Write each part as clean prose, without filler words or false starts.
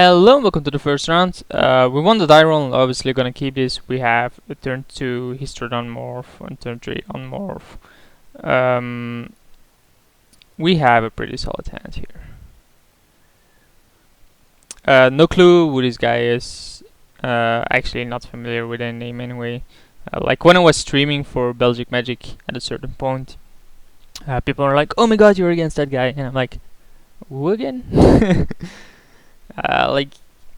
Hello and welcome to the first round. We won the die roll, obviously gonna keep this. We have a turn 2 Histrodon Morph and turn 3 on Morph. We have a pretty solid hand here. No clue who this guy is. Actually not familiar with any name anyway. Like when I was streaming for Belgic Magic at a certain point, people are like, "Oh my god, you're against that guy," and I'm like, "Who again?" Like,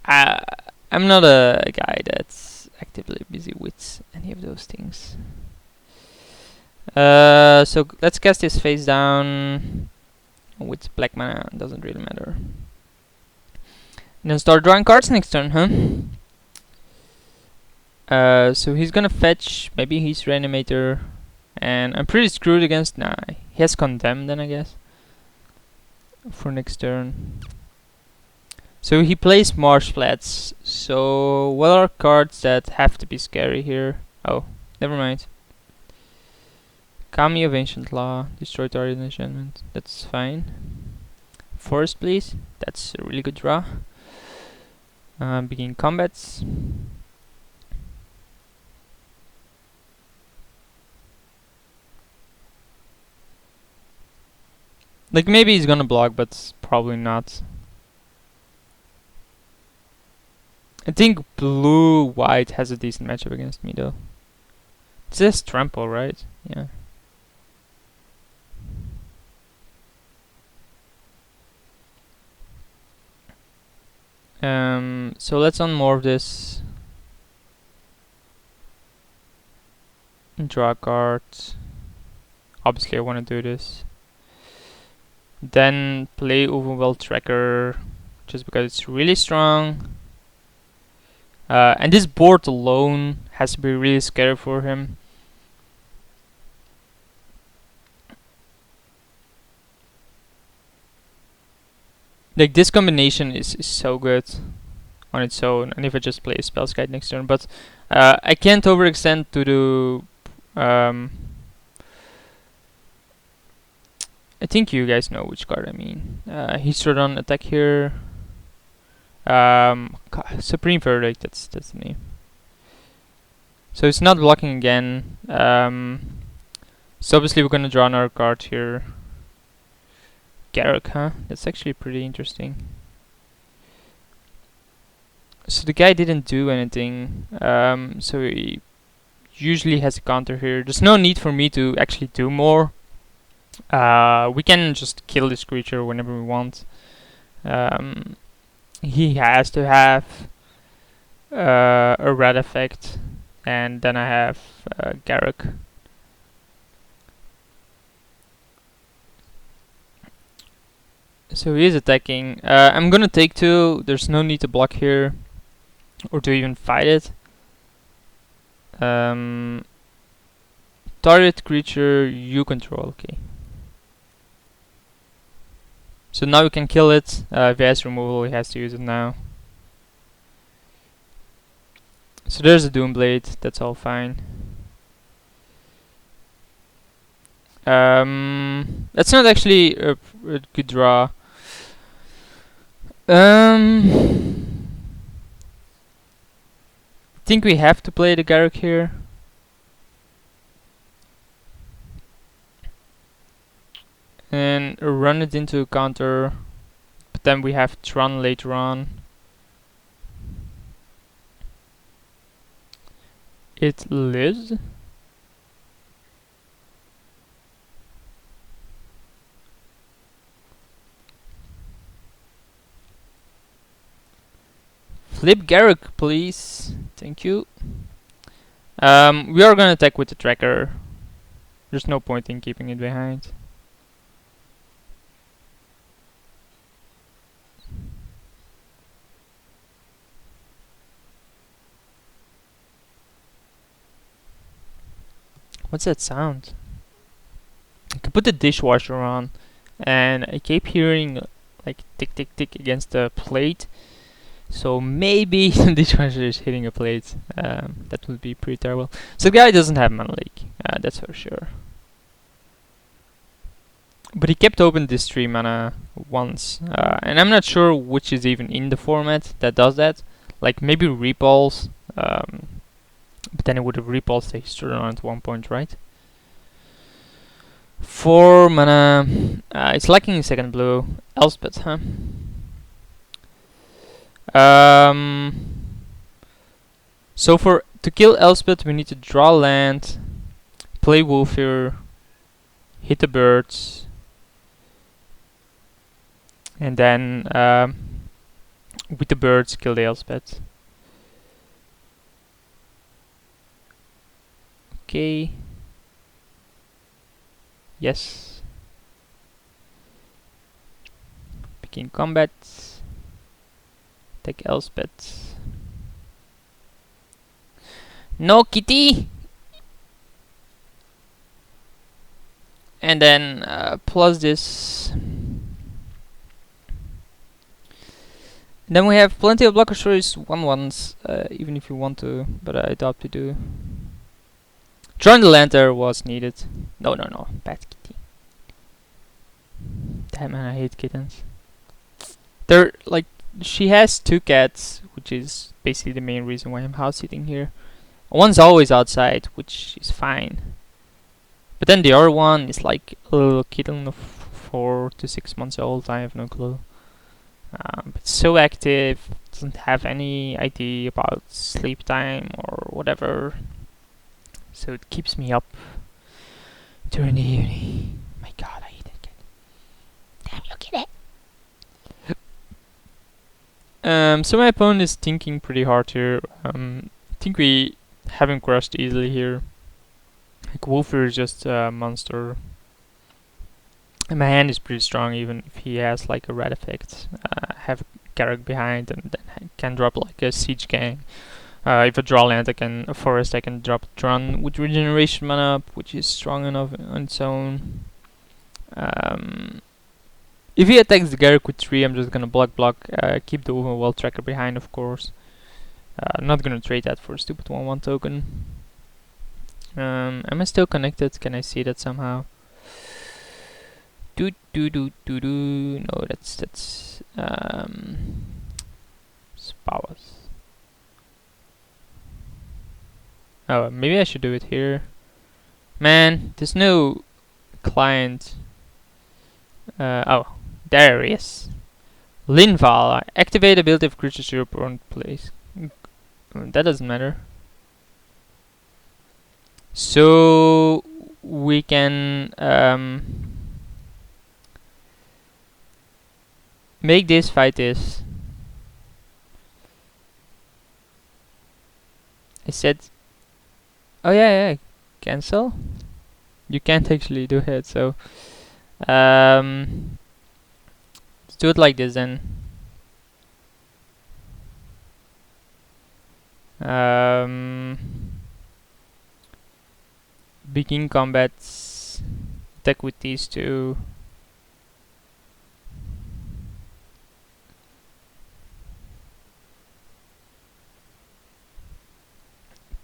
I'm not a guy that's actively busy with any of those things. So let's cast this face down with black mana, doesn't really matter. And then start drawing cards next turn, huh? So he's gonna fetch, maybe he's Reanimator, and I'm pretty screwed against, nah, he has Condemn then I guess, for next turn. So he plays Marsh Flats, so what are cards that have to be scary here? Oh, never mind. Kami of Ancient Law, destroy target enchantment, that's fine. Forest please, that's a really good draw. Begin combats. Like maybe he's gonna block, but probably not. I think blue-white has a decent matchup against me though. It says trample, right? Yeah. So let's unmorph this. Draw a card. Obviously I want to do this. Then play Overwhelm Tracker, just because it's really strong. And this board alone has to be really scary for him. Like this combination is so good on its own, and if I just play Spells Guide next turn, but I can't overextend to do. I think you guys know which card I mean. Histrodon attack here. Supreme Verdict, that's the name. So it's not blocking again. So obviously we're gonna draw another card here. Garruk, huh? That's actually pretty interesting. So the guy didn't do anything. So he usually has a counter here. There's no need for me to actually do more. We can just kill this creature whenever we want. He has to have a red effect, and then I have Garruk. So he is attacking. I'm gonna take 2. There's no need to block here, or to even fight it. Target creature you control, okay. So now we can kill it. If he has removal, he has to use it now. So there's a Doomblade, that's all fine. That's not actually a good draw. I think we have to play the Garruk here. And run it into a counter, but then we have Tron later on. It lives. Flip Garruk, please. Thank you. We are gonna attack with the tracker. There's no point in keeping it behind. What's that sound? I can put the dishwasher on, and I keep hearing like tick tick tick against the plate. So maybe the dishwasher is hitting a plate. That would be pretty terrible. So the guy doesn't have mana leak, that's for sure. But he kept open this 3 mana once, and I'm not sure which is even in the format that does that. Like maybe repulse, but then it would have repulsed his turn at 1 point, right? 4 mana. It's lacking in second blue. Elspeth, huh? So to kill Elspeth, we need to draw land, play Wolfir, hit the birds, and then with the birds kill the Elspeth. Okay. Yes. Begin combat. Take Elspeth. No, kitty! And then plus this. Then we have plenty of blocker choice 1/1s, even if you want to, but I doubt to do. Drawing the lantern was needed. No, bad kitty. Damn, man, I hate kittens. They're like, she has 2 cats, which is basically the main reason why I'm house sitting here. One's always outside, which is fine. But then the other one is like a little kitten of 4 to 6 months old. I have no clue. But so active, doesn't have any idea about sleep time or whatever. So it keeps me up during the evening. My god, I hate that cat. Damn you, kitty! So my opponent is thinking pretty hard here. I think we haven't crushed easily here. Like Wolfir is just a monster. And my hand is pretty strong even if he has like a red effect. Have a Garruk behind and then I can drop like a Siege Gang. If I draw land, I can a forest. I can drop Tron with regeneration mana up, which is strong enough on its own. If he attacks the Garruk with 3, I'm just gonna block, keep the Overwhelm Tracker behind, of course. I'm not gonna trade that for a stupid 1/1 token. Am I still connected? Can I see that somehow? No, that's Spowers. Oh, maybe I should do it here. Man, there's no client. Oh, there he is. Linval, activate ability of creatures your opponent plays. That doesn't matter. So we can make this fight this. I said, oh yeah, cancel. You can't actually do it, so let's do it like this then. Begin combat. Attack with these 2.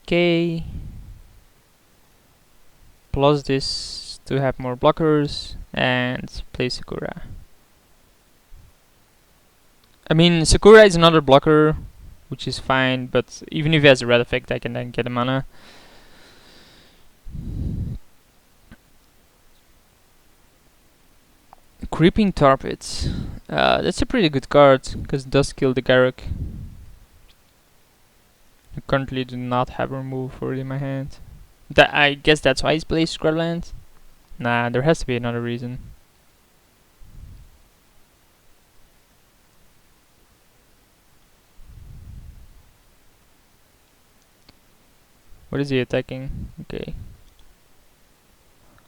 Okay. Plus this to have more blockers and play Sakura. I mean, Sakura is another blocker, which is fine, but even if he has a red effect, I can then get a mana. Creeping Tarpets. That's a pretty good card, because it does kill the Garruk. I currently do not have a removal for it in my hand. I guess that's why he's played Scrubland. Nah, there has to be another reason. What is he attacking? Okay.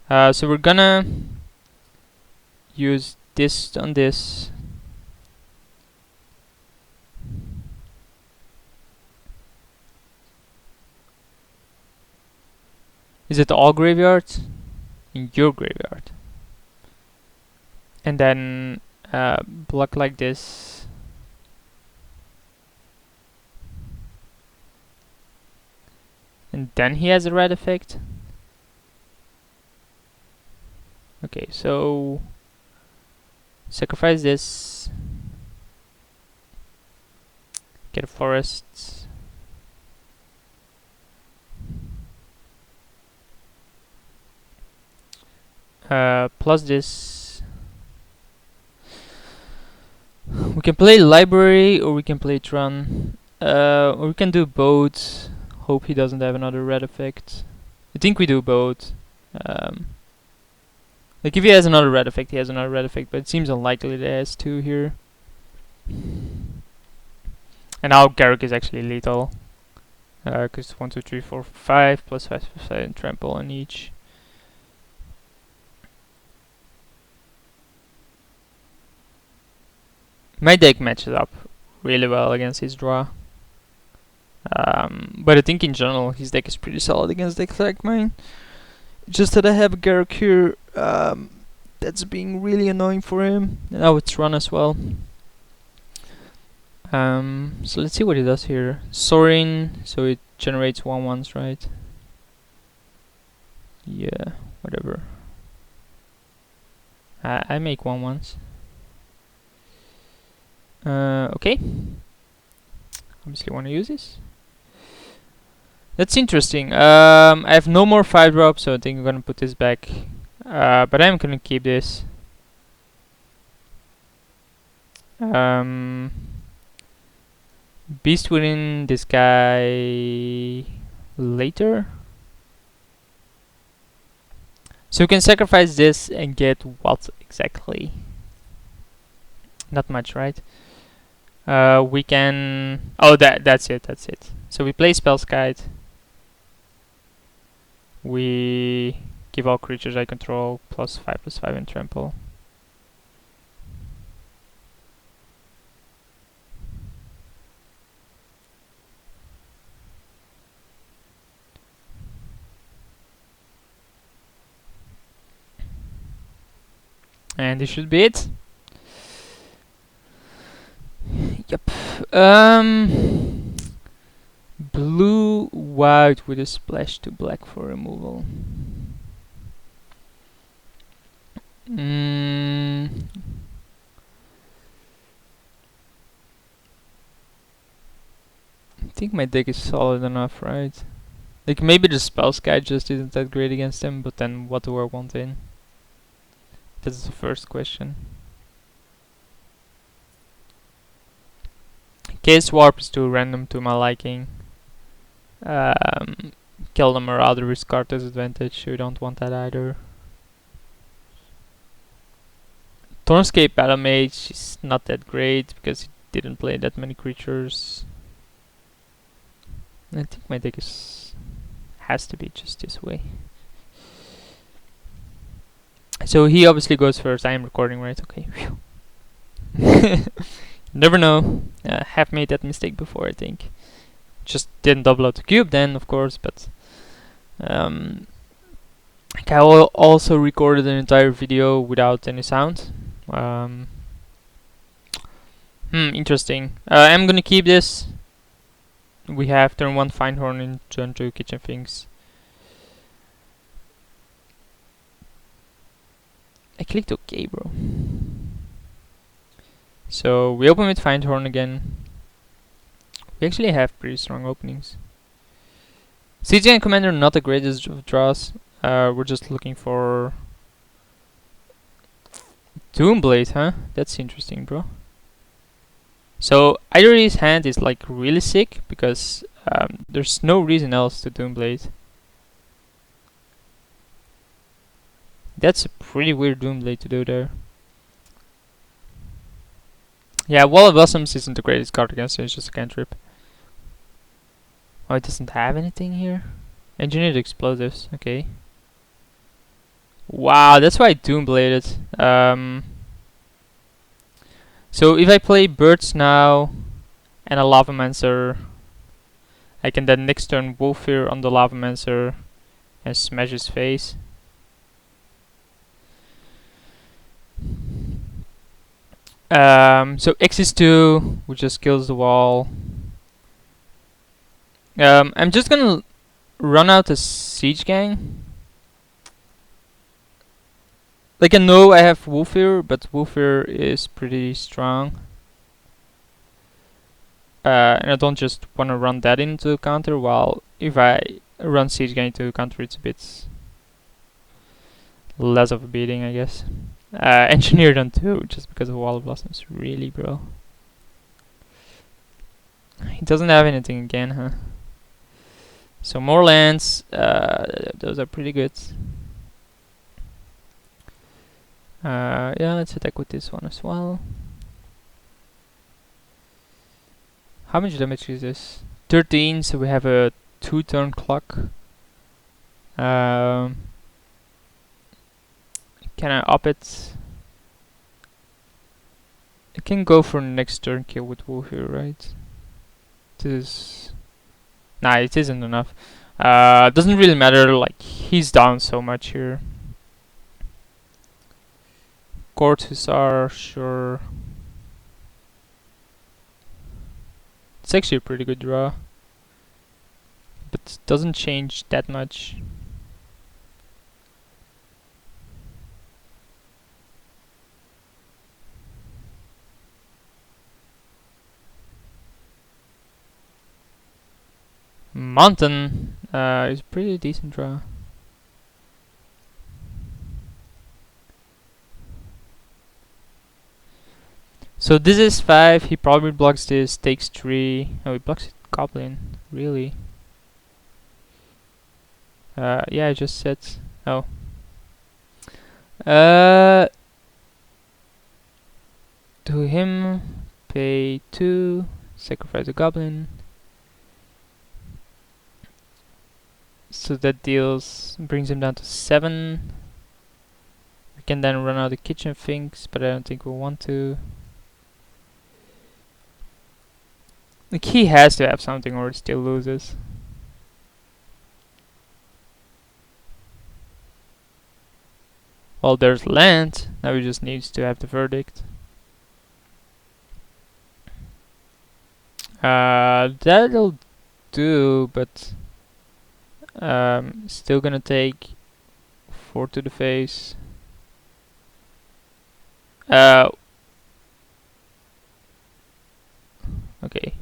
So we're gonna use this on this. Is it all graveyards? In your graveyard. And then block like this. And then he has a red effect. Okay, so sacrifice this. Get a forest. Plus this. We can play library or we can play Tron. Or we can do both. Hope he doesn't have another red effect. I think we do both. Like if he has another red effect, he has another red effect, but it seems unlikely that he has two here. And now Garruk is actually lethal. Because 1, 2, 3, 4, 5 plus 5 plus 5 and trample on each. My deck matches up really well against his draw. But I think in general his deck is pretty solid against decks like mine. Just that I have a Garruk here that's being really annoying for him. And now it's run as well. So let's see what he does here. Sorin, so it generates 1/1s, right? Yeah, whatever. I make 1/1s. Okay. Obviously want to use this. That's interesting. I have no more 5-drop, so I think I'm gonna put this back. But I'm gonna keep this. Beast within this guy later. So you can sacrifice this and get what exactly? Not much, right? We can... Oh, that's it. So we play Spell's Guide. We give all creatures I control +5/+5 and trample. And this should be it. Yep. Blue, white with a splash to black for removal. I think my deck is solid enough, right? Like maybe the Spell's Guide just isn't that great against him, but then what do I want in? That's the first question. Case Warp is too random to my liking. Kill them or rather risk card disadvantage, so you don't want that either. Thornscape Battle Mage is not that great because he didn't play that many creatures. I think my deck has to be just this way. So he obviously goes first. I am recording, right? Okay. Never know. Have made that mistake before, I think. Just didn't double out the cube then, of course, but I also recorded an entire video without any sound. Interesting. I'm gonna keep this. We have turn 1 Findhorn and turn 2 Kitchen Finks. I clicked OK, bro. So we open with Findhorn again. We actually have pretty strong openings. Siege Gang Commander, not the greatest of draws. We're just looking for Doomblade, huh? That's interesting, bro. So either his hand is like really sick because there's no reason else to Doomblade. That's a pretty weird Doomblade to do there. Yeah, Wall of Blossoms isn't the greatest card against it, it's just a cantrip. Oh, it doesn't have anything here? Engineered Explosives, okay. Wow, that's why I Doombladed. So if I play Birds now and a Lavamancer, I can then next turn Wolfir on the Lavamancer and smash his face. So X is 2, which just kills the wall. I'm just gonna run out a Siege Gang. Like, I know I have Wolfir, but Wolfir is pretty strong. And I don't just want to run that into counter, while if I run Siege Gun into counter, it's a bit less of a beating, I guess. Engineered on 2, just because of Wall of Blossoms. Really, bro? He doesn't have anything again, huh? So more lands, those are pretty good. Yeah, let's attack with this one as well. How much damage is this? 13, so we have a 2-turn clock. Can I up it? I can go for next turn kill with Wolf here, right? This... Nah, it isn't enough. Doesn't really matter, like, he's down so much here. Court Hussar, sure. It's actually a pretty good draw. But it doesn't change that much. Mountain is a pretty decent draw. So this is 5, he probably blocks this, takes 3. Oh, he blocks it, Goblin, really? Yeah, I just said, oh. To him, pay 2, sacrifice a Goblin. So that brings him down to 7. We can then run out the kitchen things, but I don't think we'll want to. Like, he has to have something or it still loses. Well, there's land. Now he just needs to have the verdict. That'll do, but still gonna take 4 to the face. Okay.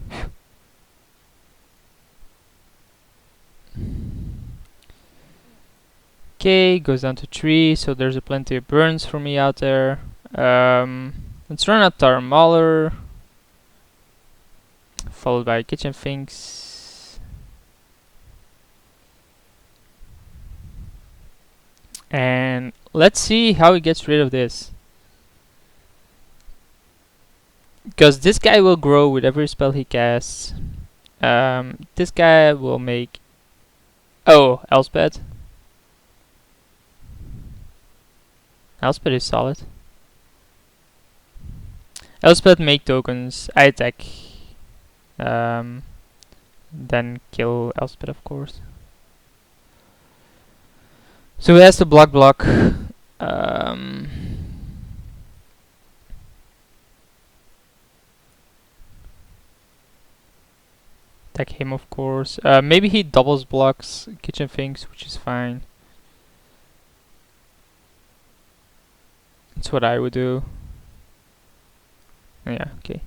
Okay, goes down to 3, so there's a plenty of burns for me out there. Let's run out Tar Mauler, followed by Kitchen Finks. And let's see how he gets rid of this. Because this guy will grow with every spell he casts. This guy will make... Oh, Elspeth. Elspeth is solid. Elspeth make tokens, I attack. Then kill Elspeth, of course. So he has to block. Attack him, of course. Maybe he doubles blocks Kitchen Finks, which is fine. That's what I would do. Yeah, okay.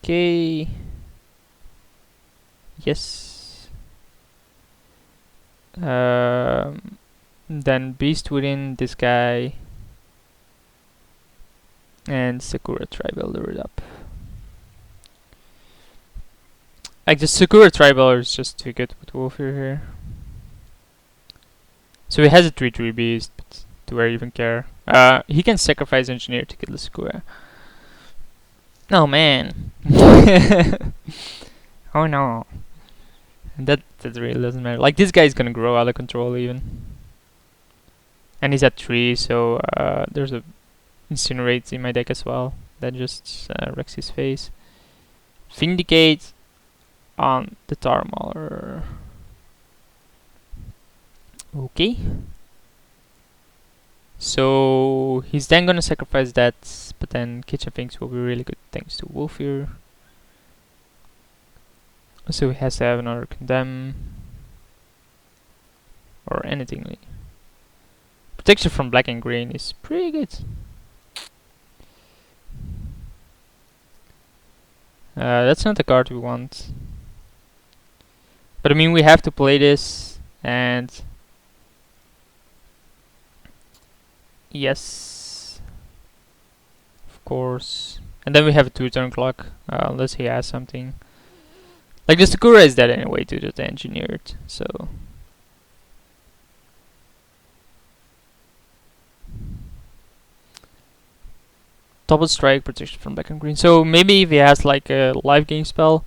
Okay. Yes. Then Beast within this guy. And Sakura Tribuilder it up. Like, the Sakura Tribuilder is just too good with Wolfir here. So he has a 3/3 Beast, but do I even care? He can sacrifice Engineer to kill the Sakura. Oh man. Oh no. That really doesn't matter. Like, this guy's gonna grow out of control even. And he's at 3, so there's a Incinerate in my deck as well. That just wrecks his face. Vindicate on the Tar Mauler. Okay. So he's then gonna sacrifice that, but then Kitchen Finks will be really good thanks to Wolfir. So he has to have another Condemn. or anything. Protection from black and green is pretty good. That's not the card we want. But I mean, we have to play this, and yes, of course. And then we have a 2-turn clock, unless he has something. Like the Sakura is dead anyway to the engineered, so. Double strike, protection from black and green. So maybe if he has like a live game spell.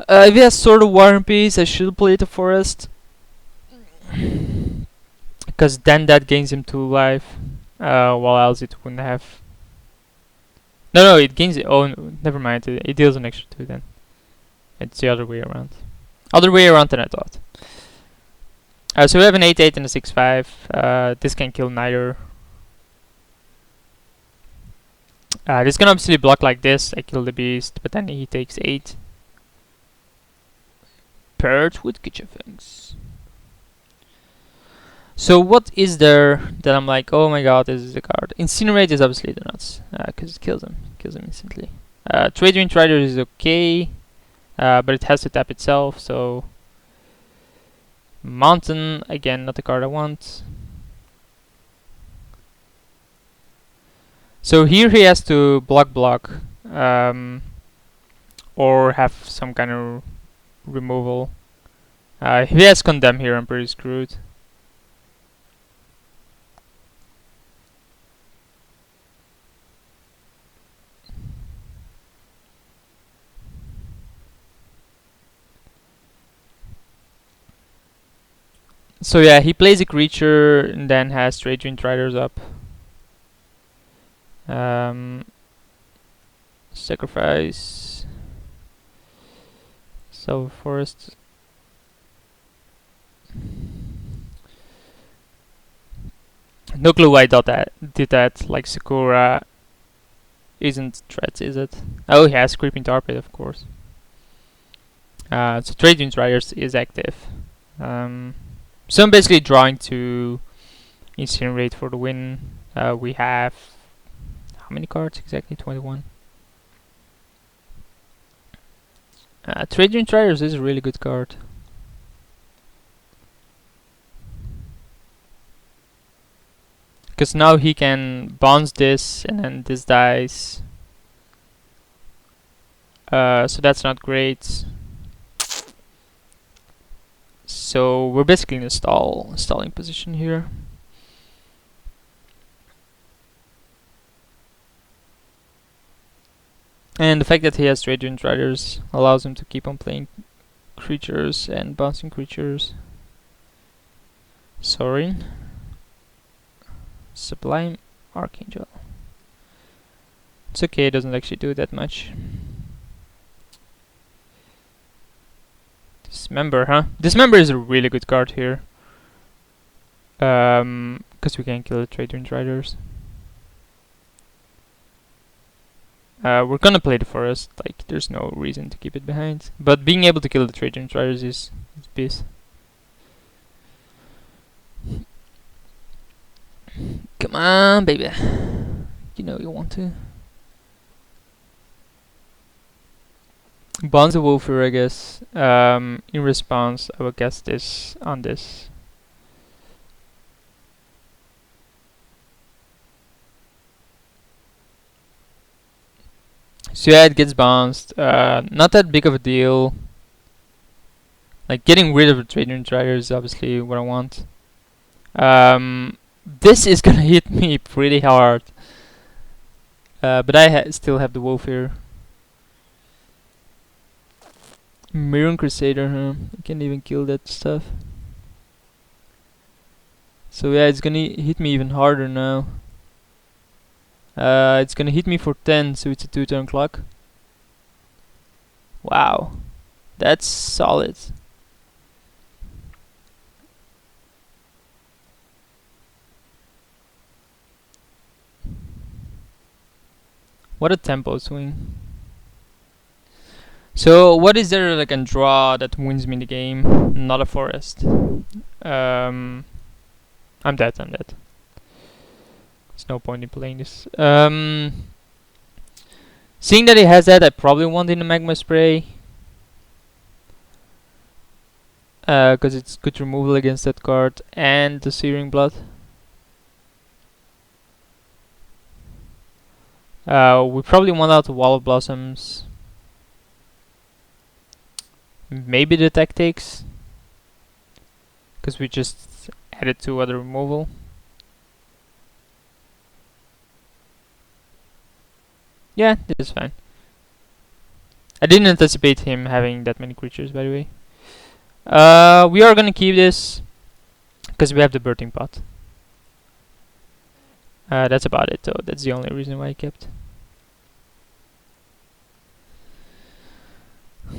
If he has Sword of War and Peace, I should play the Forest. Because then that gains him 2 life. While else it wouldn't have. No, it gains it. Oh, no, never mind. It deals an extra 2 then. It's the other way around. Other way around than I thought. So we have an 8-8 and a 6-5. This can kill neither. This can obviously block like this. I kill the beast, but then he takes 8. Paired with Kitchen Fangs. So what is there that I'm like, oh my god, this is a card? Incinerate is obviously the nuts, because it kills him instantly. Trade Wind Rider is okay, but it has to tap itself, so... Mountain, again, not the card I want. So here he has to block, or have some kind of removal. If he has Condemn here, I'm pretty screwed. So yeah, he plays a creature and then has Trade Wind Riders up. Sacrifice. So Forest. No clue why I did that. Like Sakura isn't threats, is it? Oh, he has Creeping Tar Pit, of course. So Trade Wind Riders is active. So I'm basically drawing to Incinerate for the win. We have how many cards exactly? 21. Trade Wind Riders is a really good card. Because now he can bounce this and then this dies. So that's not great. So we're basically in a stalling position here. And the fact that he has Trade Wind Riders allows him to keep on playing creatures and bouncing creatures. Sorin. Sublime Archangel. It's okay, it doesn't actually do that much. Dismember, huh? Dismember is a really good card here. Because we can kill the Trade Wind Riders. We're gonna play the Forest, like there's no reason to keep it behind. But being able to kill the Trade Wind Riders is peace. Come on, baby. You know you want to. Bonds of Wolfer, I guess. In response, I will cast this on this. So yeah, it gets bounced. Not that big of a deal. Like getting rid of the Trade Wind Rider is obviously what I want. This is gonna hit me pretty hard. But I still have the Wolf here. Mirror Crusader, huh? I can't even kill that stuff. So yeah, it's gonna hit me even harder now. It's gonna hit me for 10, so it's a 2-turn clock. Wow, that's solid. What a tempo swing. So what is there that I can draw that wins me the game? Not a forest. I'm dead. There's no point in playing this. Seeing that he has that, I probably want in the magma spray. Because it's good removal against that card and the searing blood. We probably want out the wall of blossoms. Maybe the tactics, because we just added 2 other removal. Yeah, this is fine. I didn't anticipate him having that many creatures, by the way. We are gonna keep this because we have the birthing pot. That's about it, though. That's the only reason why I kept.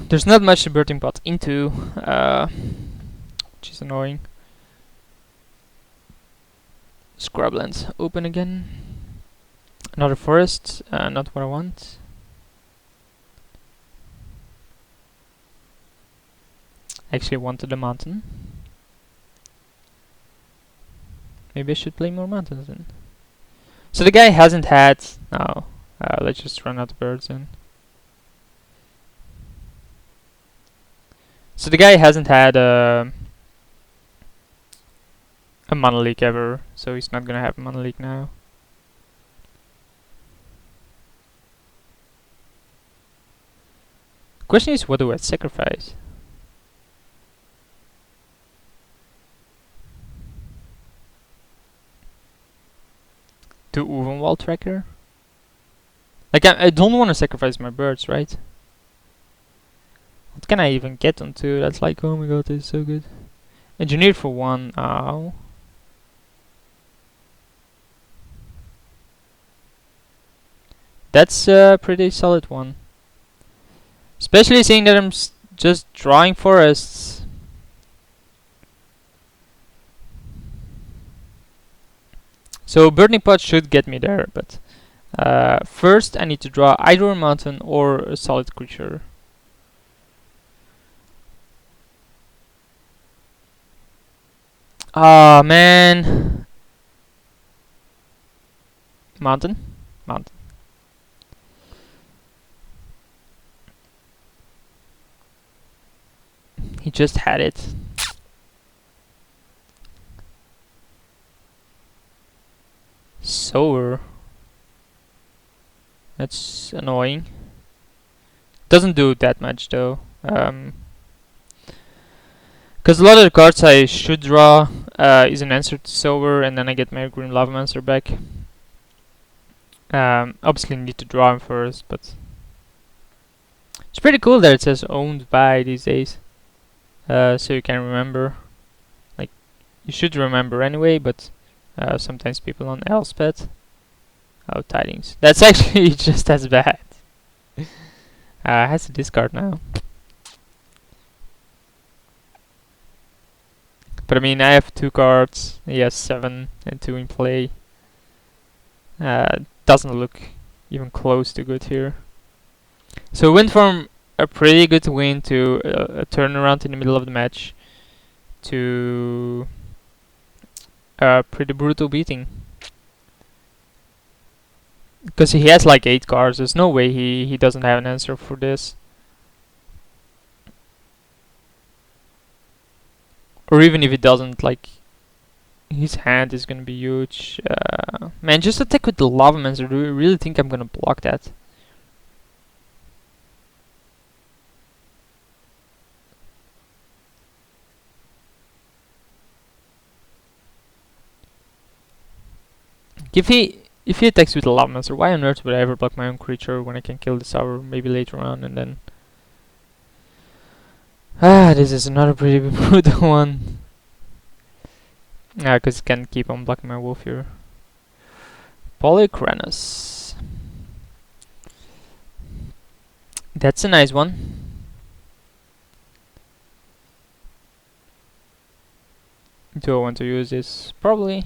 There's not much the birthing pot into, which is annoying. Scrublands open again. Another forest, not what I want. Actually wanted a mountain. Maybe I should play more mountains then. So the guy hasn't had... No, let's just run out of birds then. So the guy hasn't had a mana leak ever, so he's not gonna have a mana leak now. Question is, what do I sacrifice? To Ovenwald Tracker? Like, I don't want to sacrifice my birds, right? What can I even get onto? That's like, oh my god, this is so good. Engineered for 1, ow. That's a pretty solid one. Especially seeing that I'm just drawing forests. So Burning Pot should get me there, but first I need to draw either a mountain or a solid creature. Ah, man. Mountain? Mountain. He just had it. Sower. That's annoying. Doesn't do that much though. Because a lot of the cards I should draw is an answer to Sower, and then I get my Green Lavamancer back. Obviously need to draw him first, but it's pretty cool that it says owned by these days. So you can remember. Like, you should remember anyway, but sometimes people on Elspeth. Oh, tidings. That's actually just as bad. Has to discard now. But I mean, I have 2 cards. He has 7 and 2 in play. Doesn't look even close to good here. So we went from a pretty good win to a turnaround in the middle of the match to a pretty brutal beating. Because he has like 8 cards, there's no way he doesn't have an answer for this. Or even if he doesn't, like, his hand is gonna be huge. Man, just attack with the Lavamancer. Do you really think I'm gonna block that? If he attacks with the Lavamancer, why on earth would I ever block my own creature when I can kill this hour maybe later on and then... this is another pretty brutal one. Because it can keep on blocking my wolf here. Polychranus. That's a nice one. Do I want to use this? Probably.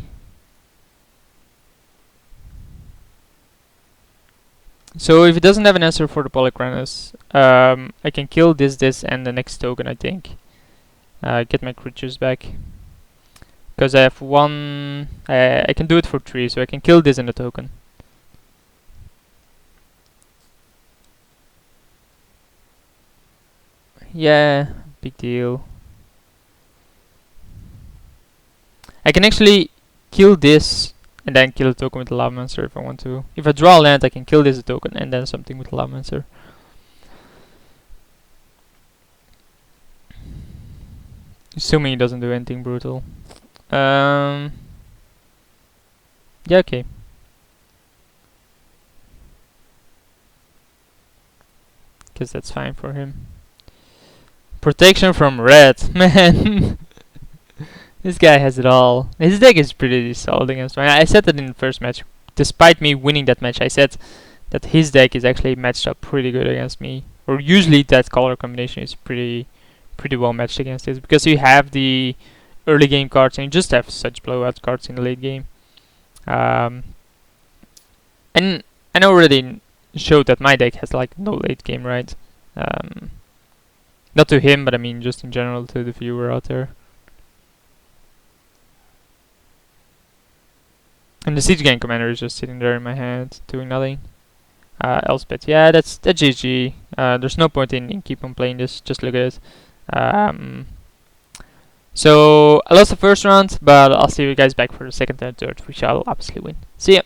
So if he doesn't have an answer for the Polychronus, I can kill this, and the next token, I think. Get my creatures back. Because I have one... I can do it for 3, so I can kill this and the token. Yeah, big deal. I can actually kill this and then kill a token with a Lava Monster if I want to. If I draw a land, I can kill this token and then something with a Lava Monster. Assuming he doesn't do anything brutal. Yeah, okay. Guess that's fine for him. Protection from red, man. This guy has it all. His deck is pretty solid against mine. I said that in the first match. Despite me winning that match, I said that his deck is actually matched up pretty good against me. Or usually that color combination is pretty well matched against it. Because you have the early game cards and you just have such blowout cards in the late game. And I already showed that my deck has like no late game, right? Not to him, but I mean just in general to the viewer out there. And the siege game commander is just sitting there in my hand, doing nothing. Elspeth, yeah, that's GG. There's no point in keep on playing this. Just look at it. So I lost the first round, but I'll see you guys back for the second and third. We shall obviously win. See ya.